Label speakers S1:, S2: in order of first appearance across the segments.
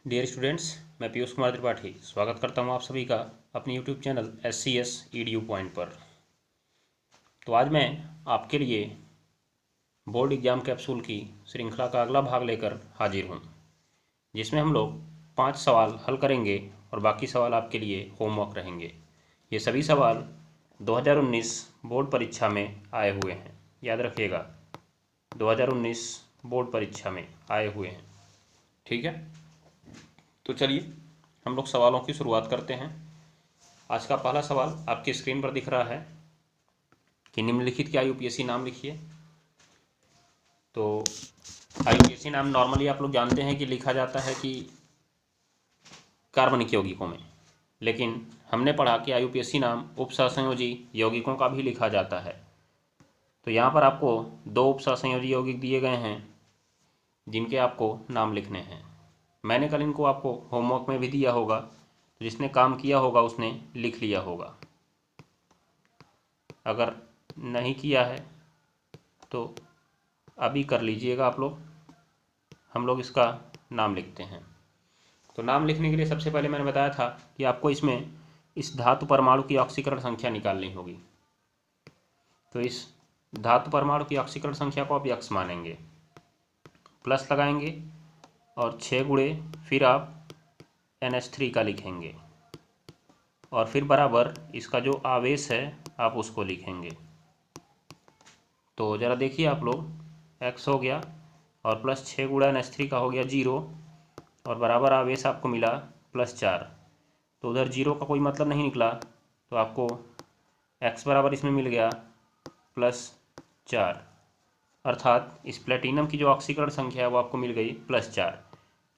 S1: Dear students, मैं पीयूष कुमार त्रिपाठी स्वागत करता हूं आप सभी का अपने YouTube channel SCS EDU point पर। तो आज मैं आपके लिए बोर्ड एग्जाम कैप्सूल की श्रृंखला का अगला भाग लेकर हाजिर हूं, जिसमें हम लोग 5 सवाल हल करेंगे और बाकी सवाल आपके लिए होमवर्क रहेंगे। ये सभी सवाल 2019 बोर्ड परीक्षा में आए हुए हैं, याद रखिएगा 2019 बोर्ड परीक्षा में आए हुए हैं। ठीक है, तो चलिए हम लोग सवालों की शुरुआत करते हैं। आज का पहला सवाल आपकी स्क्रीन पर दिख रहा है कि निम्नलिखित क्या यूपीएससी नाम लिखिए। तो यूपीएससी नाम नॉर्मली आप लोग जानते हैं कि लिखा जाता है कि कार्बनिक यौगिकों में, लेकिन हमने पढ़ा कि यूपीएससी नाम उपसहसंयोजी यौगिकों का भी लिखा जाता है। तो यहाँ पर आपको 2 उपसहसंयोजी यौगिक दिए गए हैं जिनके आपको नाम लिखने हैं। मैंने कल इनको आपको होमवर्क में भी दिया होगा, तो जिसने काम किया होगा उसने लिख लिया होगा। अगर नहीं किया है तो अभी कर लीजिएगा आप लोग। हम लोग इसका नाम लिखते हैं। तो नाम लिखने के लिए सबसे पहले मैंने बताया था कि आपको इसमें इस धातु परमाणु की ऑक्सीकरण संख्या निकालनी होगी। तो इस धातु परमाणु की ऑक्सीकरण संख्या को आप x मानेंगे, प्लस लगाएंगे और 6 गुणे फिर आप NH3 का लिखेंगे और फिर बराबर इसका जो आवेश है आप उसको लिखेंगे। तो ज़रा देखिए आप लोग, x हो गया और प्लस 6 गुणा NH3 का हो गया 0 और बराबर आवेश आपको मिला +4। तो उधर 0 का कोई मतलब नहीं निकला, तो आपको x बराबर इसमें मिल गया +4, अर्थात इस प्लेटिनम की जो ऑक्सीकरण संख्या है वो आपको मिल गई +4।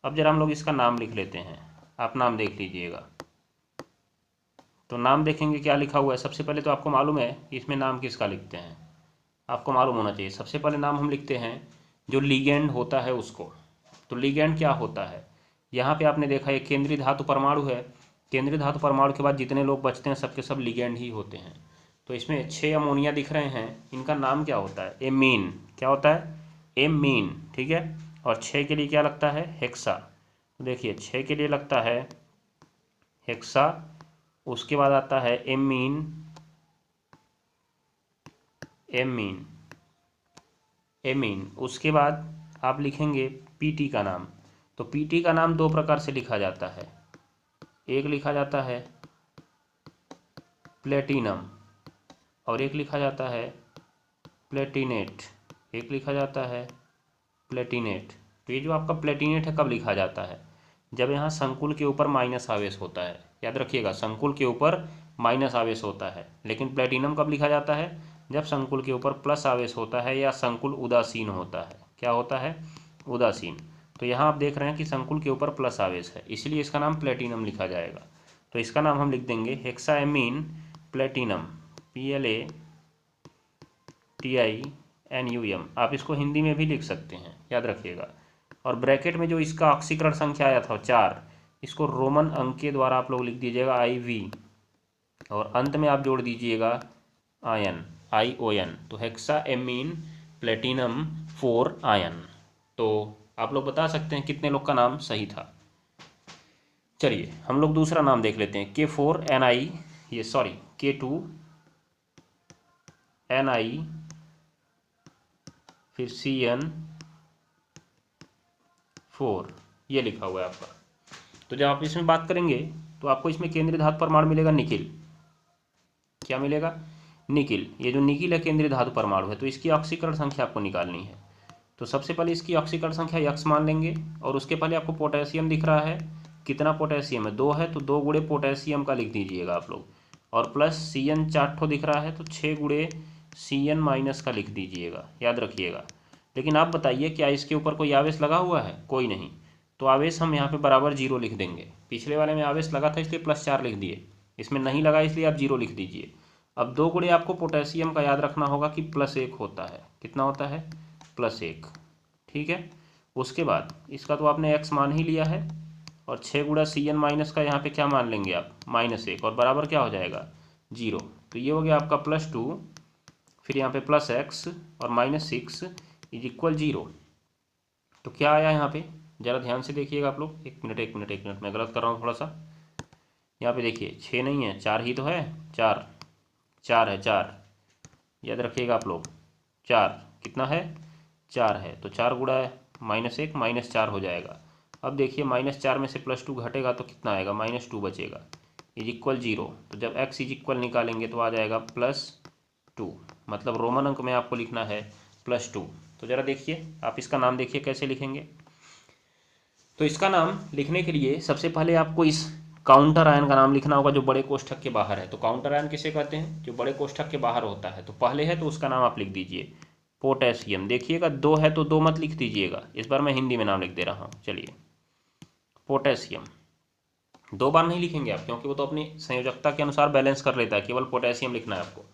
S1: अब जरा हम लोग इसका नाम लिख लेते हैं। आप नाम देख लीजिएगा। तो नाम देखेंगे क्या लिखा हुआ है। सबसे पहले तो आपको मालूम है कि इसमें नाम किसका लिखते हैं, आपको मालूम होना चाहिए। सबसे पहले नाम हम लिखते हैं जो लिगेंड होता है उसको। तो लिगेंड क्या होता है, यहाँ पे आपने देखा ये केंद्रीय धातु परमाणु है। केंद्रीय धातु परमाणु के बाद जितने लोग बचते हैं सबके सब लिगेंड ही होते हैं। तो इसमें 6 अमोनिया दिख रहे हैं, इनका नाम क्या होता है, एमीन। क्या होता है, एमीन। ठीक है, और 6 के लिए क्या लगता है, हेक्सा। तो देखिए 6 के लिए लगता है हेक्सा, उसके बाद आता है एमीन, एमीन, एमीन। उसके बाद आप लिखेंगे पीटी का नाम। तो पीटी का नाम 2 प्रकार से लिखा जाता है। एक लिखा जाता है प्लेटिनम और एक लिखा जाता है प्लेटिनेट। एक लिखा जाता है प्लेटिनेट। तो ये जो आपका प्लेटिनेट है कब लिखा जाता है, जब यहाँ संकुल के ऊपर माइनस आवेश होता है। याद रखिएगा, संकुल के ऊपर माइनस आवेश होता है। लेकिन प्लेटिनम कब लिखा जाता है, जब संकुल के ऊपर प्लस आवेश होता है या संकुल उदासीन होता है। क्या होता है, उदासीन। तो यहाँ आप देख रहे हैं कि संकुल के ऊपर प्लस आवेश है, इसलिए इसका नाम प्लेटिनम लिखा जाएगा। तो इसका नाम हम लिख देंगे हेक्साएमीन प्लेटिनम, PLATINUM। आप इसको हिंदी में भी लिख सकते हैं, याद रखिएगा। और ब्रैकेट में जो इसका ऑक्सीकरण संख्या आया था 4, इसको रोमन अंक के द्वारा आप लोग लिख दीजिएगा IV, और अंत में आप जोड़ दीजिएगा आयन, ION। तो हेक्साएमीन प्लेटिनम 4 आयन। तो आप लोग बता सकते हैं कितने लोग का नाम सही था। चलिए हम लोग दूसरा नाम देख लेते हैं, K2NI, फिर CN4, ये लिखा हुआ है आपका। तो जब आप इसमें बात करेंगे तो आपको इसमें केंद्रीय धातु परमाणु मिलेगा निकिल। क्या मिलेगा, निकिल। ये जो निकिल है केंद्रीय धातु परमाणु है, तो इसकी ऑक्सीकरण संख्या आपको निकालनी है। तो सबसे पहले इसकी ऑक्सीकरण संख्या x मान लेंगे और उसके पहले आपको पोटेशियम दिख रहा है। कितना पोटेशियम है, 2 है, तो 2 गुणे पोटेशियम का लिख दीजिएगा आप लोग। और प्लस CN 4 ठो दिख रहा है, तो 6 गुणे CN माइनस का लिख दीजिएगा, याद रखिएगा। लेकिन आप बताइए क्या इसके ऊपर कोई आवेश लगा हुआ है, कोई नहीं। तो आवेश हम यहाँ पे बराबर 0 लिख देंगे। पिछले वाले में आवेश लगा था इसलिए +4 लिख दिए, इसमें नहीं लगा इसलिए आप 0 लिख दीजिए। अब 2 गुणे आपको पोटेशियम का याद रखना होगा कि +1 होता है। कितना होता है, +1। ठीक है, उसके बाद इसका तो आपने x मान ही लिया है, और 6 गुणा CN माइनस का यहाँ पे क्या मान लेंगे आप, -1, और बराबर क्या हो जाएगा, 0। तो ये हो गया आपका +2, फिर यहाँ पे +x और -6 = 0। तो क्या आया यहाँ पे, ज़रा ध्यान से देखिएगा आप लोग। एक मिनट, मैं गलत कर रहा हूँ थोड़ा सा। यहाँ पे देखिए 6 नहीं है, 4 ही तो है। 4 4 है, 4 याद रखिएगा आप लोग। 4 कितना है, 4 है। तो 4 गुणा -1 -4 हो जाएगा। अब देखिए -4 में से +2 घटेगा तो कितना आएगा, -2 बचेगा, इज इक्वल 0। तो जब x इज इक्वल निकालेंगे तो आ जाएगा +2, मतलब रोमन अंक में आपको लिखना है +2। तो ज़रा देखिए आप इसका नाम देखिए कैसे लिखेंगे। तो इसका नाम लिखने के लिए सबसे पहले आपको इस काउंटर आयन का नाम लिखना होगा जो बड़े कोष्ठक के बाहर है। तो काउंटर आयन किसे कहते हैं, जो बड़े कोष्ठक के बाहर होता है। तो पहले है तो उसका नाम आप लिख दीजिए पोटेशियम। देखिएगा 2 है तो 2 मत लिख दीजिएगा, इस बार मैं हिंदी में नाम लिख दे रहा हूँ। चलिए पोटेशियम 2 बार नहीं लिखेंगे आप, क्योंकि वो तो अपनी संयोजकता के अनुसार बैलेंस कर लेता है, केवल पोटेशियम लिखना है आपको।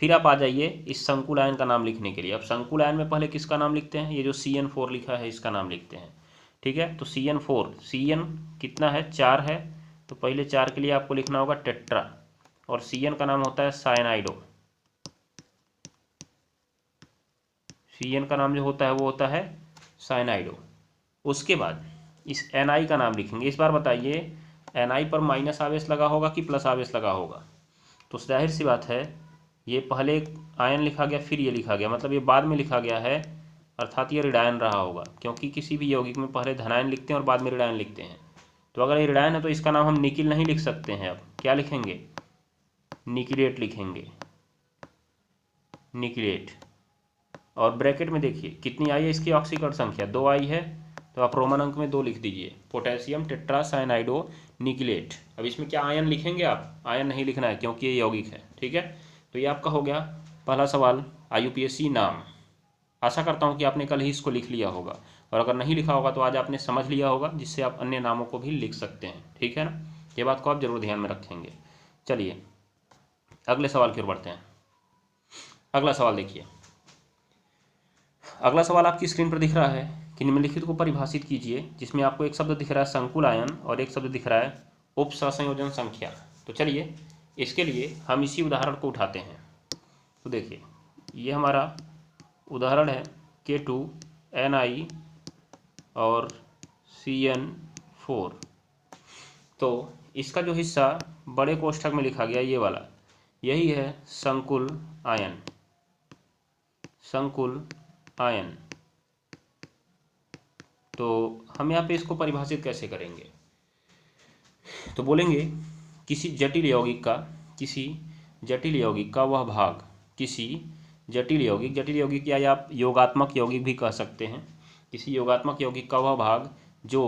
S1: फिर आप आ जाइए इस संकुल आयन का नाम लिखने के लिए। अब संकुल आयन में पहले किसका नाम लिखते हैं, ये जो CN4 लिखा है इसका नाम लिखते हैं। ठीक है, तो CN4, CN कितना है, 4 है। तो पहले 4 के लिए आपको लिखना होगा टेट्रा, और CN का नाम होता है साइनाइडो। CN का नाम जो होता है वो होता है साइनाइडो। उसके बाद इस Na का नाम लिखेंगे। इस बार बताइए Na पर माइनस आवेश लगा होगा कि प्लस आवेश लगा होगा। तो जाहिर सी बात है ये पहले आयन लिखा गया फिर ये लिखा गया, मतलब ये बाद में लिखा गया है, अर्थात ये ऋणायन रहा होगा, क्योंकि किसी भी यौगिक में पहले धनायन लिखते हैं और बाद में ऋणायन लिखते हैं। तो अगर ये ऋणायन है तो इसका नाम हम निकिल नहीं लिख सकते हैं। अब क्या लिखेंगे, निकिलेट लिखेंगे, निकिलेट। और ब्रैकेट में देखिए कितनी आई है इसकी ऑक्सीकरण संख्या, 2 आई है। तो आप रोमन अंक में 2 लिख दीजिए, पोटेशियम टेट्रासाइनाइडो निकिलेट। अब इसमें क्या आयन लिखेंगे आप, आयन नहीं लिखना है क्योंकि ये यौगिक है। ठीक है, तो ये आपका हो गया पहला सवाल IUPAC नाम। आशा करता हूँ कि आपने कल ही इसको लिख लिया होगा, और अगर नहीं लिखा होगा तो आज आपने समझ लिया होगा, जिससे आप अन्य नामों को भी लिख सकते हैं। ठीक है ना, ये बात को आप जरूर ध्यान में रखेंगे। चलिए अगले सवाल की ओर बढ़ते हैं। अगला सवाल देखिए, अगला सवाल आपकी स्क्रीन पर दिख रहा है कि निम्नलिखित को परिभाषित कीजिए, जिसमें आपको एक शब्द दिख रहा है संकुल आयन और एक शब्द दिख रहा है उप सहसंयोजन संख्या। तो चलिए इसके लिए हम इसी उदाहरण को उठाते हैं। तो देखिए ये हमारा उदाहरण है K2Ni और CN4। तो इसका जो हिस्सा बड़े कोष्ठक में लिखा गया ये वाला, यही है संकुल आयन, संकुल आयन। तो हम यहाँ पे इसको परिभाषित कैसे करेंगे, तो बोलेंगे किसी जटिल यौगिक का, किसी जटिल यौगिक का वह भाग, किसी जटिल यौगिक या आप योगात्मक यौगिक भी कह सकते हैं, किसी योगात्मक यौगिक का वह भाग जो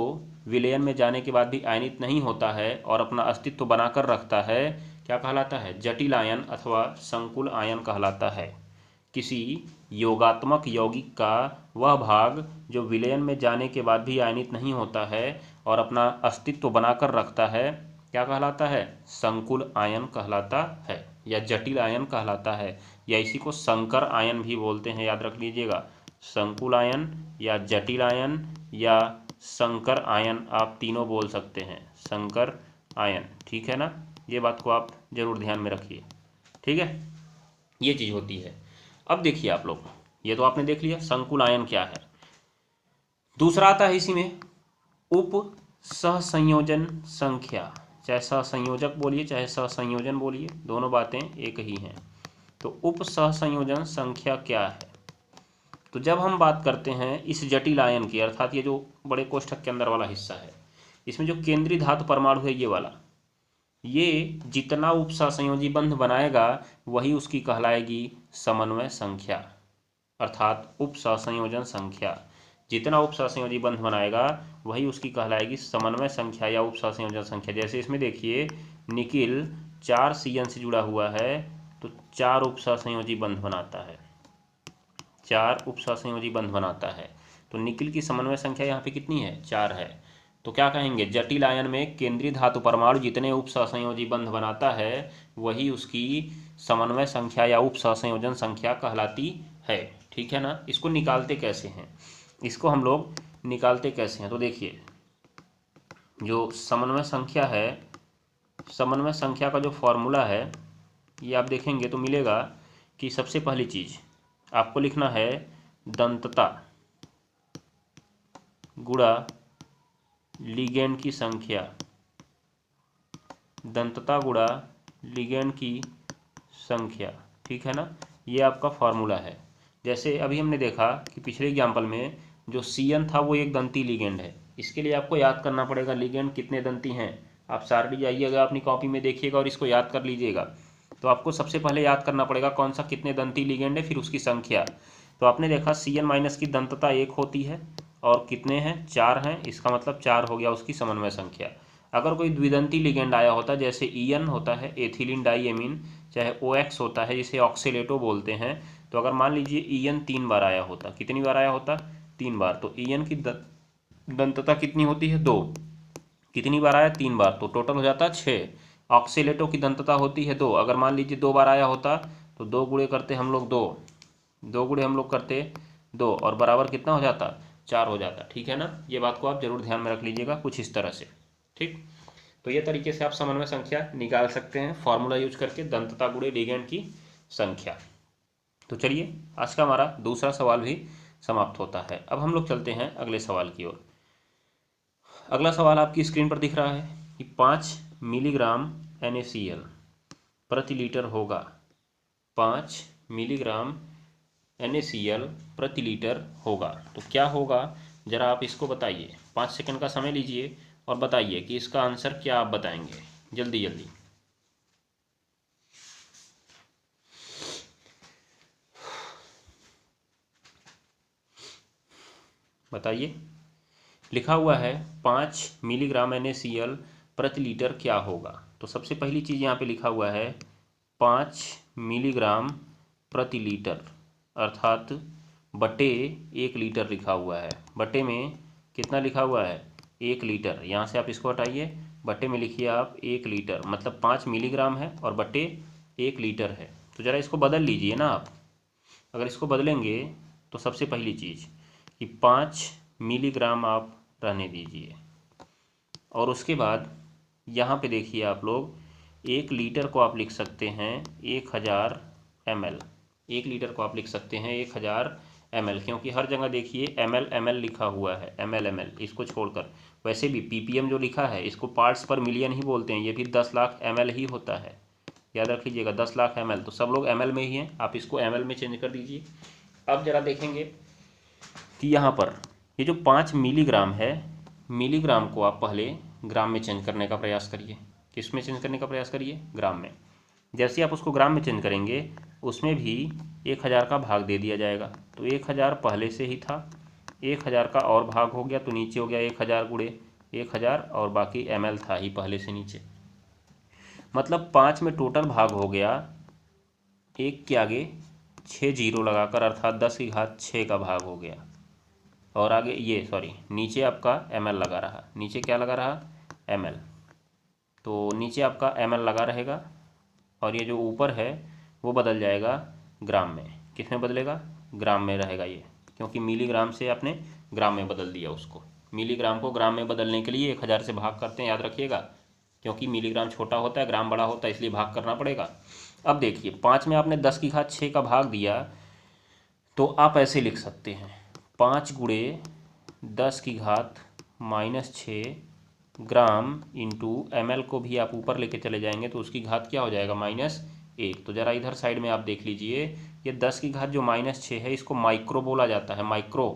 S1: विलयन में जाने के बाद भी आयनित नहीं होता है और अपना अस्तित्व बनाकर रखता है, क्या कहलाता है, जटिल आयन अथवा संकुल आयन कहलाता है। किसी योगात्मक यौगिक का वह भाग जो विलयन में जाने के बाद भी आयनित नहीं होता है और अपना अस्तित्व बनाकर रखता है, क्या कहलाता है, संकुल आयन कहलाता है या जटिल आयन कहलाता है, या इसी को संकर आयन भी बोलते हैं। याद रख लीजिएगा, संकुल आयन या जटिल आयन या संकर आयन आप तीनों बोल सकते हैं, संकर आयन। ठीक है ना, ये बात को आप जरूर ध्यान में रखिए। ठीक है, ये चीज़ होती है। अब देखिए आप लोग, ये तो आपने देख लिया संकुल आयन क्या है। दूसरा आता है इसी में उप सहसंयोजन संख्या, चाहे सहसंयोजक बोलिए चाहे सहसंयोजन बोलिए, दोनों बातें एक ही हैं। तो उप सहसंयोजन संख्या क्या है, तो जब हम बात करते हैं इस जटिल आयन की, अर्थात ये जो बड़े कोष्ठक के अंदर वाला हिस्सा है, इसमें जो केंद्रीय धातु परमाणु है ये वाला, ये जितना उप सहसंयोजी बंध बनाएगा वही उसकी कहलाएगी समन्वय संख्या, अर्थात उप सहसंयोजन संख्या। जितना उप सहसंयोजी बंध बनाएगा वही उसकी कहलाएगी समन्वय संख्या या उप सहसंयोजन संख्या। जैसे इसमें देखिए निकिल 4 CN से जुड़ा हुआ है तो 4 उप सहसंयोजी बंध बनाता है, 4 उप सहसंयोजी बंध बनाता है। तो निकिल की समन्वय संख्या यहाँ पे कितनी है, 4 है। तो क्या कहेंगे, जटिल आयन में केंद्रीय धातु परमाणु जितने उप सहसंयोजी बंध बनाता है वही उसकी समन्वय संख्या या उप सहसंयोजन संख्या कहलाती है। ठीक है ना, इसको निकालते कैसे हैं, इसको हम लोग निकालते कैसे हैं, तो देखिए जो समन्वय संख्या है, समन्वय संख्या का जो फॉर्मूला है ये आप देखेंगे तो मिलेगा कि सबसे पहली चीज़ आपको लिखना है दंतता गुणा लिगेंड की संख्या, दंतता गुणा लिगेंड की संख्या, ठीक है ना। ये आपका फॉर्मूला है। जैसे अभी हमने देखा कि पिछले एग्जाम्पल में जो CN था वो एक दंती लिगेंड है। इसके लिए आपको याद करना पड़ेगा लिगेंड कितने दंती हैं। आप सारणी जाइएगा अपनी कॉपी में देखिएगा और इसको याद कर लीजिएगा। तो आपको सबसे पहले याद करना पड़ेगा कौन सा कितने दंती लिगेंड है, फिर उसकी संख्या। तो आपने देखा CN माइनस की दंतता 1 होती है और कितने हैं, 4 हैं। इसका मतलब 4 हो गया उसकी समन्वय संख्या। अगर कोई द्विदंती लिगेंड आया होता, जैसे EN होता है एथिलीन डाईएमीन, चाहे OX होता है जिसे ऑक्सीलेटो बोलते हैं, तो अगर मान लीजिए EN 3 बार आया होता, कितनी बार आया होता, 3 बार, तो EN की दंतता कितनी होती है, 2। कितनी बार आया, 3 बार, तो टोटल हो जाता है 6। ऑक्सीलेटो की दंतता होती है 2। अगर मान लीजिए 2 बार आया होता तो 2 गुणे करते हम लोग 2, 2 गुणे हम लोग करते 2 और बराबर कितना हो जाता, 4 हो जाता, ठीक है ना। ये बात को आप जरूर ध्यान में रख लीजिएगा कुछ इस तरह से, ठीक। तो ये तरीके से आप समन्वय संख्या निकाल सकते हैं फॉर्मूला यूज करके, दंतता गुणे लिगेंड की संख्या। तो चलिए आज का हमारा दूसरा सवाल भी समाप्त होता है। अब हम लोग चलते हैं अगले सवाल की ओर। अगला सवाल आपकी स्क्रीन पर दिख रहा है कि 5 मिलीग्राम NaCl प्रति लीटर होगा, 5 मिलीग्राम NaCl प्रति लीटर होगा, तो क्या होगा जरा आप इसको बताइए। 5 सेकंड का समय लीजिए और बताइए कि इसका आंसर क्या आप बताएंगे, जल्दी जल्दी बताइए। लिखा हुआ है 5 मिलीग्राम NaCl प्रति लीटर क्या होगा। तो सबसे पहली चीज़ यहाँ पे लिखा हुआ है 5 मिलीग्राम प्रति लीटर, अर्थात बटे 1 लीटर लिखा हुआ है। बटे में कितना लिखा हुआ है, 1 लीटर। यहाँ से आप इसको हटाइए, बटे में लिखिए आप 1 लीटर, मतलब 5 मिलीग्राम है और बटे 1 लीटर है। तो ज़रा इसको बदल लीजिए ना आप। अगर इसको बदलेंगे तो सबसे पहली चीज़ कि 5 मिलीग्राम आप रहने दीजिए और उसके बाद यहाँ पे देखिए आप लोग 1 लीटर को आप लिख सकते हैं 1000 ml। 1 लीटर को आप लिख सकते हैं 1000 ml, क्योंकि हर जगह देखिए ml लिखा हुआ है, ml इसको छोड़कर। वैसे भी ppm जो लिखा है इसको पार्ट्स पर मिलियन ही बोलते हैं, ये भी 10 लाख ml ही होता है, याद रख लीजिएगा 10 लाख ml, तो सब लोग ml में ही हैं, आप इसको ml में चेंज कर दीजिए। अब जरा देखेंगे कि यहाँ पर ये जो 5 मिलीग्राम है, मिलीग्राम को आप पहले ग्राम में चेंज करने का प्रयास करिए। किस में चेंज करने का प्रयास करिए, ग्राम में। जैसे आप उसको ग्राम में चेंज करेंगे उसमें भी 1000 का भाग दे दिया जाएगा, तो 1000 पहले से ही था, 1000 का और भाग हो गया तो नीचे हो गया 1000 गुणे 1000 और बाकी ml था ही पहले से नीचे, मतलब 5 में टोटल भाग हो गया, 1 के आगे 6 जीरो लगाकर, अर्थात 10 की घात 6 का भाग हो गया। और आगे ये सॉरी नीचे आपका ml लगा रहा, नीचे क्या लगा रहा, ml, तो नीचे आपका ml लगा रहेगा और ये जो ऊपर है वो बदल जाएगा ग्राम में। किस में बदलेगा, ग्राम में रहेगा ये, क्योंकि मिलीग्राम से आपने ग्राम में बदल दिया उसको। मिलीग्राम को ग्राम में बदलने के लिए 1000 से भाग करते हैं, याद रखिएगा, क्योंकि मिलीग्राम छोटा होता है ग्राम बड़ा होता है, इसलिए भाग करना पड़ेगा। अब देखिए 5 में आपने 10 की घात 6 का भाग दिया, तो आप ऐसे लिख सकते हैं 5 गुणे 10 की घात -6 ग्राम इंटू ml को भी आप ऊपर लेके चले जाएंगे तो उसकी घात क्या हो जाएगा, -1। तो ज़रा इधर साइड में आप देख लीजिए, ये 10 की घात जो -6 है इसको माइक्रो बोला जाता है, माइक्रो।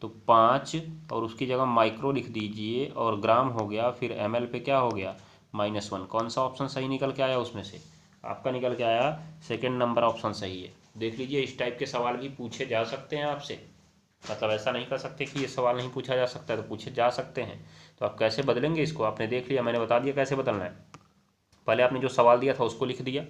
S1: तो 5 और उसकी जगह माइक्रो लिख दीजिए और ग्राम हो गया, फिर ml पे क्या हो गया, -1। कौन सा ऑप्शन सही निकल के आया उसमें से, आपका निकल के आया सेकेंड नंबर ऑप्शन सही है। देख लीजिए इस टाइप के सवाल भी पूछे जा सकते हैं आपसे, मतलब ऐसा नहीं कर सकते कि ये सवाल नहीं पूछा जा सकता है, तो पूछे जा सकते हैं। तो आप कैसे बदलेंगे इसको, आपने देख लिया, मैंने बता दिया कैसे बदलना है। पहले आपने जो सवाल दिया था उसको लिख दिया,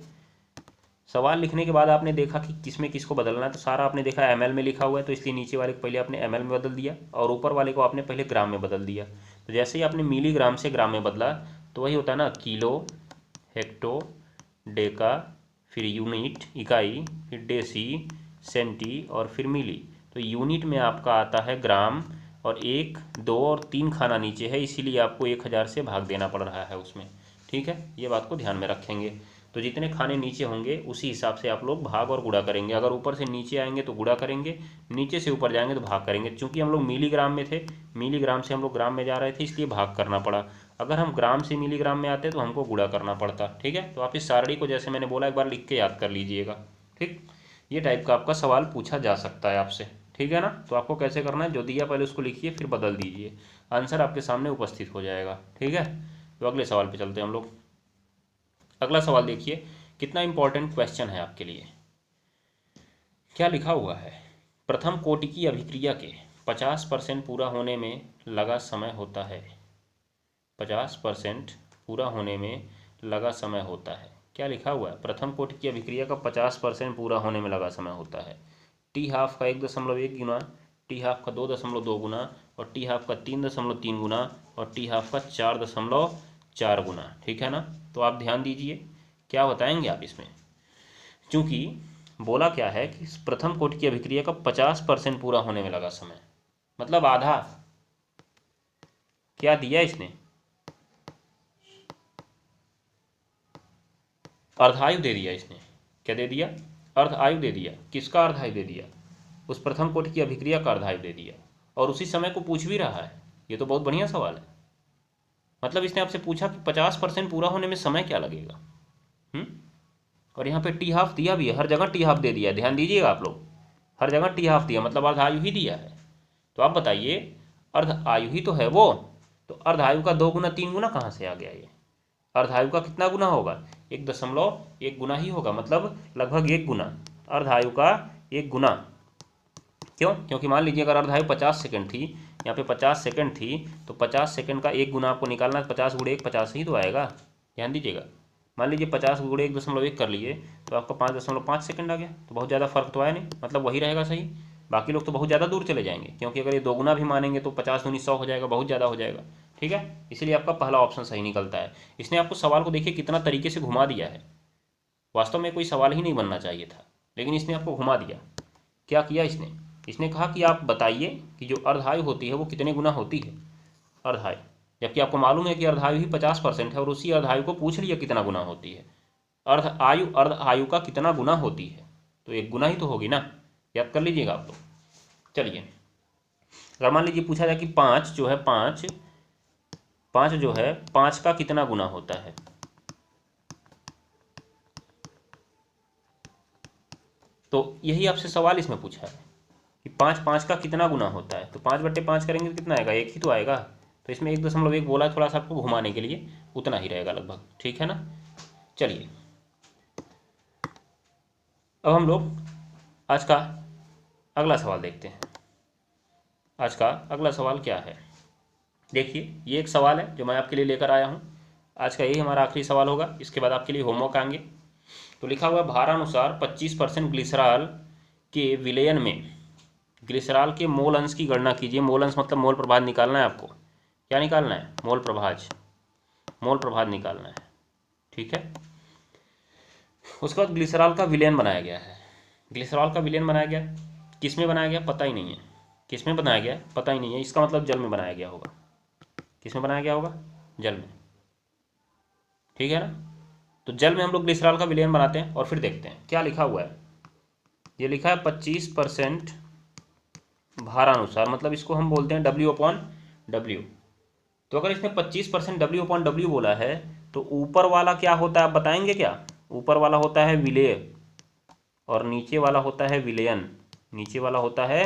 S1: सवाल लिखने के बाद आपने देखा कि किस में किसको बदलना है, तो सारा आपने देखा ml में लिखा हुआ है, तो इसलिए नीचे वाले को पहले आपने ml में बदल दिया और ऊपर वाले को आपने पहले ग्राम में बदल दिया। तो जैसे ही आपने मिलीग्राम से ग्राम में बदला तो वही होता है ना, किलो, हेक्टो, डेका, फिर यूनिट इकाई, फिर डेसी, सेंटी और फिर मिली। तो यूनिट में आपका आता है ग्राम और 1, 2 और 3 खाना नीचे है, इसीलिए आपको 1000 से भाग देना पड़ रहा है उसमें, ठीक है। ये बात को ध्यान में रखेंगे। तो जितने खाने नीचे होंगे उसी हिसाब से आप लोग भाग और गुणा करेंगे। अगर ऊपर से नीचे आएंगे तो गुणा करेंगे, नीचे से ऊपर जाएंगे तो भाग करेंगे। चूंकि हम लोग मिलीग्राम में थे, मिलीग्राम से हम लोग ग्राम में जा रहे थे, इसलिए भाग करना पड़ा। अगर हम ग्राम से मिलीग्राम में आते तो हमको गुणा करना पड़ता। ठीक है, तो आप इस सारणी को जैसे मैंने बोला एक बार लिख के याद कर लीजिएगा। ठीक, ये टाइप का आपका सवाल पूछा जा सकता है आपसे। ठीक है ना, तो आपको कैसे करना है, जो दिया पहले उसको लिखिए, फिर बदल दीजिए, आंसर आपके सामने उपस्थित हो जाएगा। ठीक है, तो अगले सवाल पे चलते हैं हम लोग। अगला सवाल देखिए, कितना इंपॉर्टेंट क्वेश्चन है आपके लिए। क्या लिखा हुआ है, प्रथम कोटि की अभिक्रिया के 50% पूरा होने में लगा समय होता है। 50% पूरा होने में लगा समय होता है। क्या लिखा हुआ है, प्रथम कोटि की अभिक्रिया का 50% पूरा होने में लगा समय होता है। टी हाफ का 1.1 गुना, टी हाफ का 2.2 गुना, और टी हाफ का 3.3 गुना, और टी हाफ का 4.4 गुना। ठीक है ना, तो आप ध्यान दीजिए, क्या बताएंगे आप इसमें। क्योंकि बोला क्या है कि प्रथम कोटि की अभिक्रिया का 50% पूरा होने में लगा समय, मतलब आधा। क्या दिया इसने, अर्धायु दे दिया इसने। क्या दे दिया, अर्धायु दे दिया। किसका अर्धायु दे दिया, उस प्रथम कोटि की अभिक्रिया का अर्धायु दे दिया, और उसी समय को पूछ भी रहा है। ये तो बहुत बढ़िया सवाल है। मतलब इसने आपसे पूछा कि 50% पूरा होने में समय क्या लगेगा। और यहाँ पे टी हाफ दिया भी है, हर जगह टी हाफ दे दिया है, ध्यान दीजिएगा आप लोग, हर जगह टी हाफ दिया, मतलब अर्धायु ही दिया है। तो आप बताइए, अर्ध आयु ही तो है वो, तो अर्धायु का 2 गुना 3 गुना कहाँ से आ गया ये। अर्धायु का कितना गुना होगा, 1.1 गुना ही होगा, मतलब लगभग 1 गुना। अर्धायु का 1 गुना। क्यों, क्योंकि मान लीजिए अगर अर्धायु 50 सेकंड थी, यहाँ पे 50 सेकंड थी, तो 50 सेकंड का 1 गुना आपको निकालना है, 50 गुणे 1 50 ही तो आएगा। ध्यान दीजिएगा, मान लीजिए 50 गुणे 1.1 कर लिए, तो आपका 5.5 सेकंड आ गया। तो बहुत ज़्यादा फर्क तो आया नहीं, मतलब वही रहेगा सही। बाकी लोग तो बहुत ज़्यादा दूर चले जाएंगे, क्योंकि अगर ये 2 गुना भी मानेंगे तो 50 दूनी 100 हो जाएगा, बहुत ज़्यादा हो जाएगा। ठीक है, इसलिए आपका पहला ऑप्शन सही निकलता है। इसने आपको सवाल को देखिए कितना तरीके से घुमा दिया है। वास्तव में कोई सवाल ही नहीं बनना चाहिए था, लेकिन इसने आपको घुमा दिया। क्या किया इसने कहा कि आप बताइए कि जो अर्धायु होती है वो कितने गुना होती है, अर्धायु, जबकि आपको मालूम है कि अर्धायु ही 50% है, और उसी अर्धायु को पूछ लिया कितना गुना होती है। अर्ध आयु का कितना गुना होती है, तो 1 गुना ही तो होगी ना, याद कर लीजिएगा आप लोग। चलिए, अगर मान लीजिए पूछा जाए कि 5 जो है, 5 जो है 5 का कितना गुना होता है, तो यही आपसे सवाल इसमें पूछा है कि 5 का कितना गुना होता है। तो 5/5 करेंगे तो कितना आएगा, 1 ही तो आएगा। तो इसमें 1.1 बोला है, थोड़ा सा आपको घुमाने के लिए, उतना ही रहेगा लगभग। ठीक है ना, चलिए अब हम लोग आज का अगला सवाल देखते हैं। आज का अगला सवाल क्या है, देखिए ये एक सवाल है जो मैं आपके लिए लेकर आया हूँ। आज का यही हमारा आखिरी सवाल होगा, इसके बाद आपके लिए होमवर्क आएंगे। तो लिखा हुआ भारानुसार 25% ग्लिसरॉल के विलयन में ग्लिसरॉल के मोल अंश की गणना कीजिए। मोल अंश मतलब मोल प्रभाज निकालना है आपको। क्या निकालना है, मोल प्रभाज, मोल प्रभाज निकालना है। ठीक है, उसके बाद ग्लिसरॉल का विलयन बनाया गया है। ग्लिसरॉल का विलयन बनाया गया, किस में बनाया गया पता ही नहीं है, किस में बनाया गया पता ही नहीं है, इसका मतलब जल में बनाया गया होगा। किस में बनाया गया होगा, जल में। ठीक है ना, तो जल में हम लोग ग्लिसरॉल का विलयन बनाते हैं और फिर देखते हैं क्या लिखा हुआ है। ये लिखा है 25% भारानुसार, मतलब इसको हम बोलते हैं W/W। तो अगर इसने 25% W/W बोला है, तो ऊपर वाला क्या होता है आप बताएंगे क्या। ऊपर वाला होता है विलेय, और नीचे वाला होता है विलयन। नीचे वाला होता है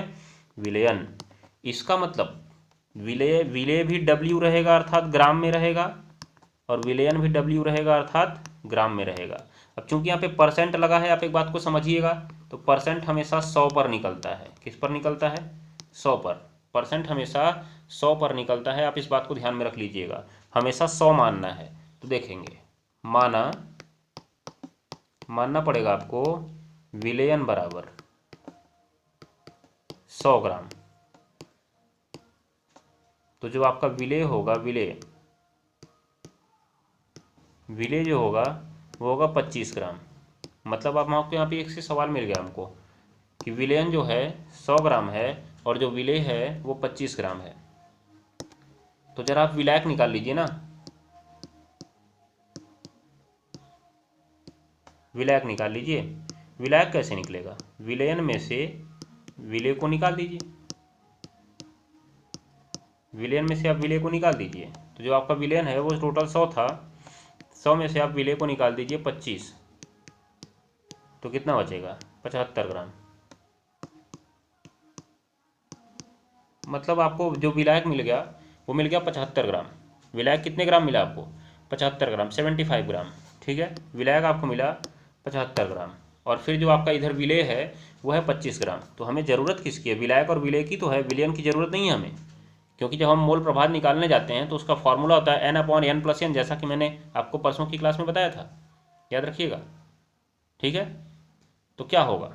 S1: विलयन। इसका मतलब विलेय, विलेय भी W रहेगा अर्थात ग्राम में रहेगा, और विलयन भी W रहेगा अर्थात ग्राम में रहेगा। अब चूंकि यहाँ पे परसेंट लगा है, आप एक बात को समझिएगा, तो परसेंट हमेशा 100 पर निकलता है। किस पर निकलता है, 100 पर। परसेंट हमेशा 100 पर निकलता है, आप इस बात को ध्यान में रख लीजिएगा, हमेशा 100 मानना है। तो देखेंगे, मानना पड़ेगा आपको विलयन बराबर 100 ग्राम। तो जो आपका विलेय होगा, विलेय जो होगा वो होगा 25 ग्राम। मतलब आप आपको यहाँ पे एक से सवाल मिल गया हमको कि विलयन जो है 100 ग्राम है, और जो विलेय है वो 25 ग्राम है। तो जरा आप विलायक निकाल लीजिए ना। विलायक निकाल लीजिए। विलायक कैसे निकलेगा? विलयन में से विलेय को निकाल दीजिए, विलयन में से आप विलेय को निकाल दीजिए। तो जो आपका विलयन है वो टोटल 100 था, 100 में से आप विलेय को निकाल दीजिए 25, तो कितना बचेगा? 75 ग्राम। मतलब आपको जो विलायक मिल गया वो मिल गया 75 ग्राम। विलायक कितने ग्राम मिला आपको? 75 ग्राम, 75 ग्राम। ठीक है, विलायक आपको मिला 75 ग्राम, और फिर जो आपका इधर विलेय है वो है 25 ग्राम। तो हमें ज़रूरत किसकी है? विलायक और विलेय की तो है, विलयन की ज़रूरत नहीं है हमें, क्योंकि जब हम मोल प्रभाव निकालने जाते हैं तो उसका फॉर्मूला होता है n/n+n, जैसा कि मैंने आपको परसों की क्लास में बताया था, याद रखिएगा। ठीक है, तो क्या होगा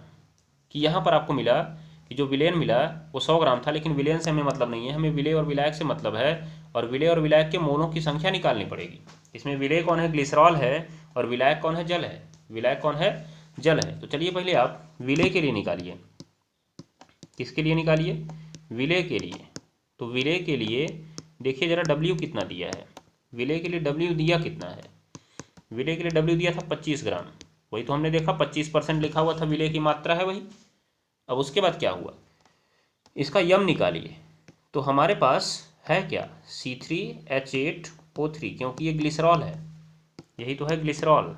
S1: कि यहाँ पर आपको मिला कि जो विलेयन मिला वो 100 ग्राम था, लेकिन विलेयन से हमें मतलब नहीं है, हमें विलेय और विलायक से मतलब है, और विलेय और विलायक के मोलों की संख्या निकालनी पड़ेगी। इसमें विलेय कौन है? ग्लिसरॉल है, और विलायक कौन है? जल है। विलायक कौन है? जल है। तो चलिए पहले आप विलेय के लिए निकालिए। किसके लिए निकालिए? विलेय के लिए। तो विलेय के लिए देखिए जरा W कितना दिया है। विलेय के लिए W दिया कितना है? विलेय के लिए W दिया था 25 ग्राम। वही तो हमने देखा 25% लिखा हुआ था, विलेय की मात्रा है वही। अब उसके बाद क्या हुआ? इसका यम निकालिए। तो हमारे पास है क्या? C3H8O3, क्योंकि ये ग्लिसरॉल है, यही तो है ग्लिसरॉल।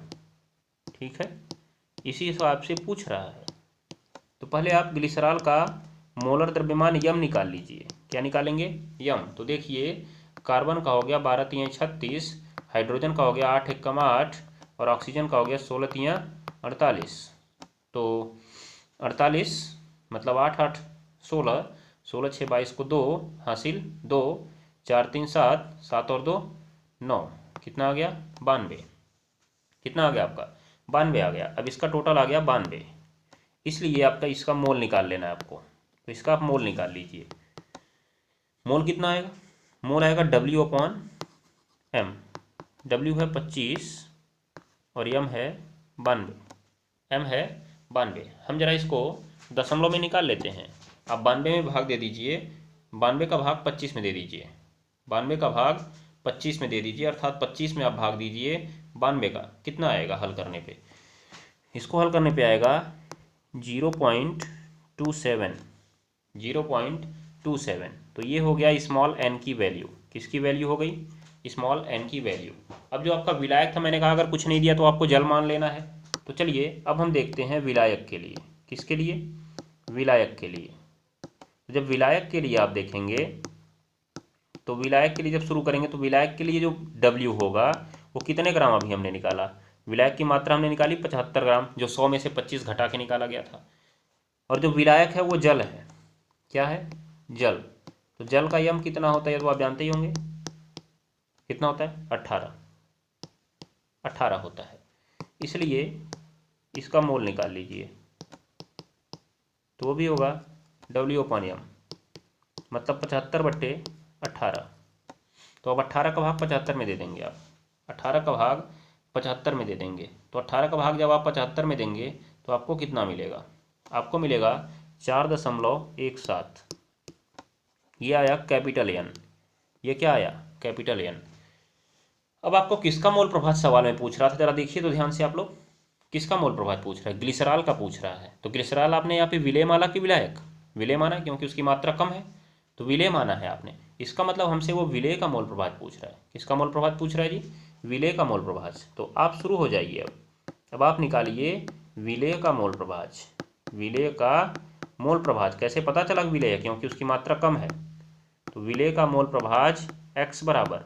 S1: ठीक है, इसी हिसाब से पूछ रहा है। तो पहले आप ग्लिसरॉल का मोलर द्रव्यमान यम निकाल लीजिए। क्या निकालेंगे? यम। तो देखिए कार्बन का हो गया 12 × 36, हाइड्रोजन का हो गया 8 × 8, और ऑक्सीजन का हो गया 16 × 48। तो 48 मतलब 8 8 16, 16 6 22 को 2 हासिल 2, 4 3 7, 7 और 2 9, कितना आ गया? 92। कितना आ गया आपका? 92 आ गया। अब इसका टोटल आ गया 92, इसलिए आपका इसका मोल निकाल लेना है आपको। तो इसका आप मोल निकाल लीजिए। मोल कितना आएगा? मोल आएगा W/m। W है 25 और m है 92, m है 92। हम जरा इसको दशमलव में निकाल लेते हैं। आप 92 में भाग दे दीजिए, 92 का भाग 25 में दे दीजिए, 92 का भाग 25 में दे दीजिए, अर्थात 25 में आप भाग दीजिए 92 का। कितना आएगा हल करने पे? इसको हल करने पे आएगा 0.27, 0.27। तो ये हो गया स्मॉल n की वैल्यू। किसकी वैल्यू हो गई? स्मॉल n की वैल्यू। अब जो आपका विलायक था, मैंने कहा अगर कुछ नहीं दिया तो आपको जल मान लेना है। तो चलिए अब हम देखते हैं विलायक के लिए। किसके लिए? विलायक के लिए। तो जब विलायक के लिए आप देखेंगे, तो विलायक के लिए जब शुरू करेंगे तो विलायक के लिए जो W होगा वो कितने ग्राम अभी हमने निकाला? विलायक की मात्रा हमने निकाली 75 ग्राम, जो 100 में से 25 घटा के निकाला गया था। और जो विलायक है वो जल है। क्या है? जल। तो जल का यम कितना होता है? तो आप जानते ही होंगे, कितना होता है? 18 होता है। इसलिए इसका मोल निकाल लीजिए, तो वो भी होगा W/m, मतलब 75/18। तो अब 18 का भाग 75 में दे देंगे आप, 18 का भाग 75 में दे देंगे। तो 18 का भाग जब आप 75 में देंगे तो आपको कितना मिलेगा? आपको मिलेगा 4.17। ये आया कैपिटल N। ये क्या आया? Capital N। अब आपको किसका मोल प्रभाव सवाल में पूछ रहा था, जरा देखिए तो ध्यान से आप लोग। किसका मोल प्रभाव पूछ रहा है? ग्लिसरॉल का पूछ रहा है। तो ग्लिसरॉल आपने यहाँ पे विलेय माना कि विलायक? विलेय माना, क्योंकि उसकी मात्रा कम है, तो विलेय माना है आपने। इसका मतलब हमसे वो विलेय का मोल प्रभाव पूछ रहा है। किसका मोल प्रभाव पूछ रहा है जी? विलेय का मोल प्रभाव। तो आप शुरू हो जाइए। अब आप निकालिए विलेय का मोल प्रभाव। विलेय का मोल प्रभाव कैसे पता चला विलेय? क्योंकि उसकी मात्रा कम है। तो विलेय का मोल प्रभाव x बराबर,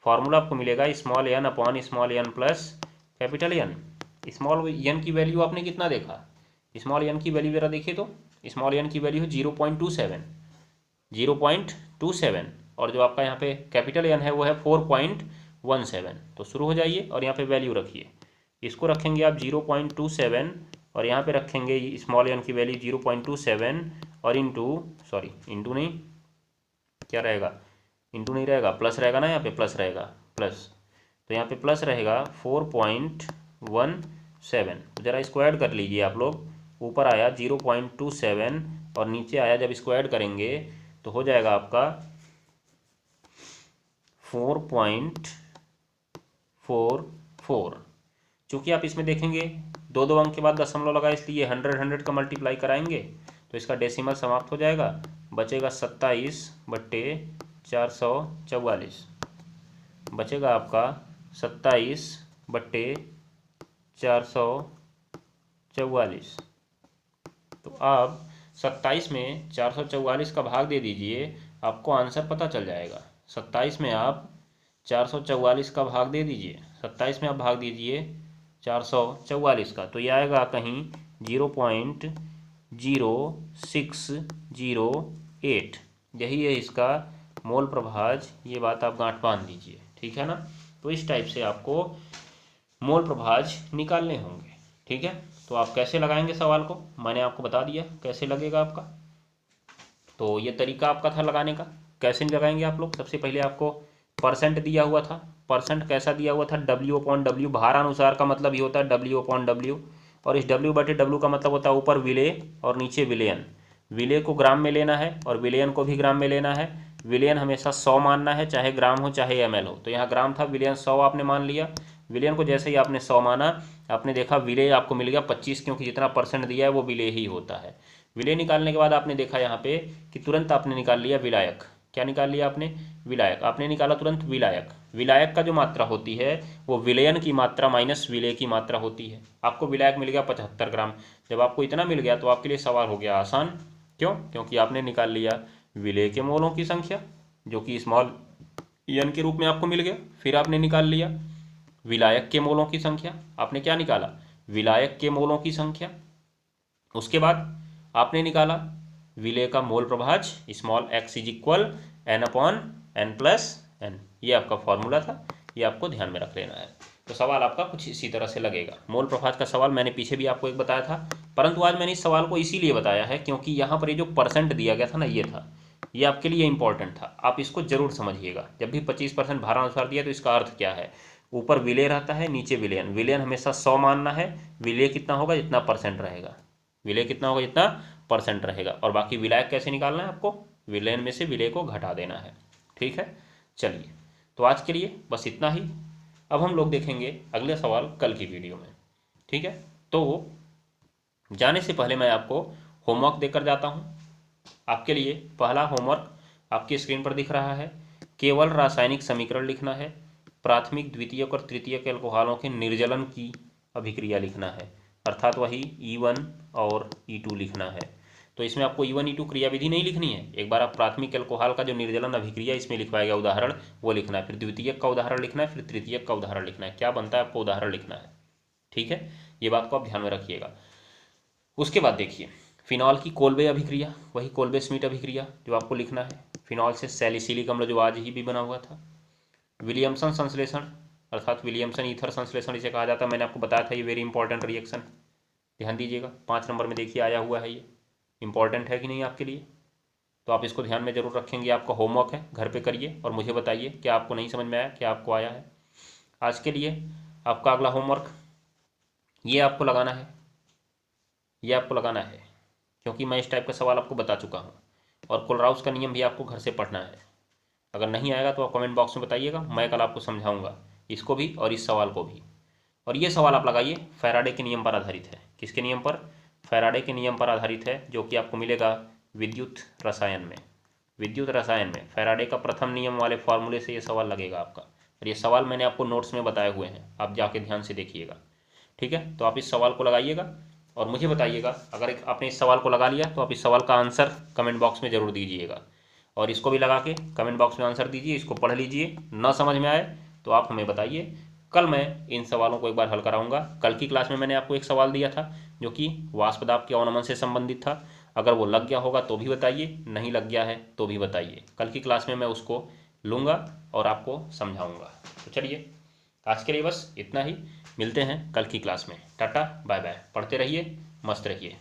S1: फॉर्मूला आपको मिलेगा small n/n plus capital N। Small n की वैल्यू आपने कितना देखा? स्मॉल n की वैल्यू जरा देखिए तो, स्मॉल n की वैल्यू है 0.27, 0.27, और जो आपका यहाँ पे कैपिटल N है वो है 4.17। तो शुरू हो जाइए और यहाँ पे वैल्यू रखिए। इसको रखेंगे आप 0.27, और यहाँ पे रखेंगे स्मॉल n की वैल्यू 0.27, और इंटू नहीं, क्या रहेगा? इंटू नहीं रहेगा, प्लस रहेगा ना, यहाँ पे प्लस रहेगा, प्लस। तो यहाँ पे प्लस रहेगा 4.17। तो ज़रा इसको ऐड कर लीजिए आप लोग। ऊपर आया 0.27 और नीचे आया, जब इसको ऐड करेंगे तो हो जाएगा आपका 4.44। चूँकि आप इसमें देखेंगे दो दो अंक के बाद दशमलव लगा इसलिए 100 का मल्टीप्लाई कराएंगे तो इसका डेसिमल समाप्त हो जाएगा, बचेगा 27/444, बचेगा आपका 27/444। तो आप 27 में 444 का भाग दे दीजिए, आपको आंसर पता चल जाएगा। 27 में आप 444 का भाग दे दीजिए, 27 में आप भाग दीजिए 444 का, तो ये आएगा कहीं 0.0608। यही है इसका मोल प्रभाज। ये बात आप गांठ बांध दीजिए, ठीक है ना। तो इस टाइप से आपको मोल प्रभाज निकालने होंगे, ठीक है। तो आप कैसे लगाएंगे सवाल को मैंने आपको बता दिया कैसे लगेगा आपका। तो ये तरीका आपका था लगाने का। कैसे लगाएंगे आप लोग, सबसे पहले आपको परसेंट दिया हुआ था। परसेंट कैसा दिया हुआ था, W/W, भारानुसार का मतलब ये होता है W/W, और इस W/W का मतलब होता है ऊपर विलेय और नीचे विलयन। विलेय को ग्राम में लेना है और विलयन को भी ग्राम में लेना है। विलयन हमेशा 100 मानना है, चाहे ग्राम हो चाहे ml हो। तो यहाँ ग्राम था, विलयन 100 आपने मान लिया। विलयन को जैसे ही आपने 100 माना, आपने देखा विलेय आपको मिल गया 25, क्योंकि जितना परसेंट दिया है वो विलेय ही होता है। विलेय निकालने के बाद आपने देखा यहाँ पे कि तुरंत आपने निकाल लिया विलायक। क्या निकाल लिया आपने, विलायक। आपने निकाला तुरंत विलायक। विलायक का जो मात्रा होती है वो विलयन की मात्रा माइनस विलेय की मात्रा होती है। आपको विलायक मिल गया 75 ग्राम। जब आपको इतना मिल गया तो आपके लिए सवाल हो गया आसान। क्यों, क्योंकि आपने निकाल लिया विलेय के मोलों की संख्या, जो कि स्मॉल n के रूप में आपको मिल गया। फिर आपने निकाल लिया विलायक के मोलों की संख्या। आपने क्या निकाला, विलायक के मोलों की संख्या। उसके बाद आपने निकाला विलेय का मोल प्रभाज, small x is equal n/n+n। ये आपका फॉर्मूला था, ये आपको ध्यान में रख लेना है। तो सवाल आपका कुछ इसी तरह से लगेगा। मोल प्रभाज का सवाल मैंने पीछे भी आपको एक बताया था, परंतु आज मैंने इस सवाल को इसीलिए बताया है क्योंकि यहाँ पर ये जो परसेंट दिया गया था ना, ये था, ये आपके लिए इंपॉर्टेंट था। आप इसको जरूर समझिएगा। जब भी 25% भारानुसार दिया तो इसका अर्थ क्या है, ऊपर विलेय रहता है, नीचे विलयन। विलयन हमेशा 100 मानना है। विलेय कितना होगा, जितना परसेंट रहेगा। विलेय कितना होगा, जितना परसेंट रहेगा। और बाकी विलायक कैसे निकालना है, आपको विलयन में से विलेय को घटा देना है, ठीक है। चलिए, तो आज के लिए बस इतना ही। अब हम लोग देखेंगे अगले सवाल कल की वीडियो में, ठीक है। तो जाने से पहले मैं आपको होमवर्क देकर जाता हूँ। आपके लिए पहला होमवर्क आपकी स्क्रीन पर दिख रहा है। केवल रासायनिक समीकरण लिखना है। प्राथमिक, द्वितीयक और तृतीयक एल्कोहलों के निर्जलन की अभिक्रिया लिखना है, अर्थात वही E1 और E2 लिखना है। तो इसमें आपको E1 E2 क्रियाविधि नहीं लिखनी है। एक बार आप प्राथमिक एल्कोहल का जो निर्जलन अभिक्रिया इसमें लिखवाया गया उदाहरण, वो लिखना है। फिर द्वितीयक का उदाहरण लिखना है, फिर तृतीयक का उदाहरण लिखना है। क्या बनता है आपको उदाहरण लिखना है, ठीक है। ये बात को आप ध्यान में रखिएगा। उसके बाद देखिए फिनॉल की कोल्बे अभिक्रिया, वही कोल्बे स्मिट अभिक्रिया जो आपको लिखना है। फिनॉल से सैलिसिलिक अम्ल जो आज ही भी बना हुआ था। विलियमसन संश्लेषण, अर्थात विलियमसन ईथर संश्लेषण इसे कहा जाता है। मैंने आपको बताया था ये वेरी इंपॉर्टेंट रिएक्शन, ध्यान दीजिएगा। 5 नंबर में देखिए आया हुआ है, ये इंपॉर्टेंट है कि नहीं आपके लिए। तो आप इसको ध्यान में जरूर रखेंगे। आपका होमवर्क है, घर पे करिए और मुझे बताइए क्या आपको नहीं समझ में आया, क्या आपको आया है। आज के लिए आपका अगला होमवर्क ये आपको लगाना है, ये आपको लगाना है, क्योंकि मैं इस टाइप का सवाल आपको बता चुका हूँ। और कोलराउस का नियम भी आपको घर से पढ़ना है। अगर नहीं आएगा तो आप कमेंट बॉक्स में बताइएगा, मैं कल आपको समझाऊंगा इसको भी और इस सवाल को भी। और ये सवाल आप लगाइए फैराडे के नियम पर आधारित है। किसके नियम पर, फैराडे के नियम पर आधारित है, जो कि आपको मिलेगा विद्युत रसायन में। विद्युत रसायन में फैराडे का प्रथम नियम वाले फॉर्मूले से ये सवाल लगेगा आपका। और ये सवाल मैंने आपको नोट्स में बताए हुए हैं, आप जाके ध्यान से देखिएगा, ठीक है। तो आप इस सवाल को लगाइएगा और मुझे बताइएगा। अगर आपने इस सवाल को लगा लिया तो आप इस सवाल का आंसर कमेंट बॉक्स में ज़रूर दीजिएगा। और इसको भी लगा के कमेंट बॉक्स में आंसर दीजिए, इसको पढ़ लीजिए। ना समझ में आए तो आप हमें बताइए। कल मैं इन सवालों को एक बार हल कराऊंगा। कल की क्लास में मैंने आपको एक सवाल दिया था जो कि वाष्प दाब के अवनमन से संबंधित था। अगर वो लग गया होगा तो भी बताइए, नहीं लग गया है तो भी बताइए। कल की क्लास में मैं उसको लूँगा और आपको समझाऊँगा। तो चलिए, आज के लिए बस इतना ही। मिलते हैं कल की क्लास में। Tata bye bye. पढ़ते रहिए, मस्त रहिए।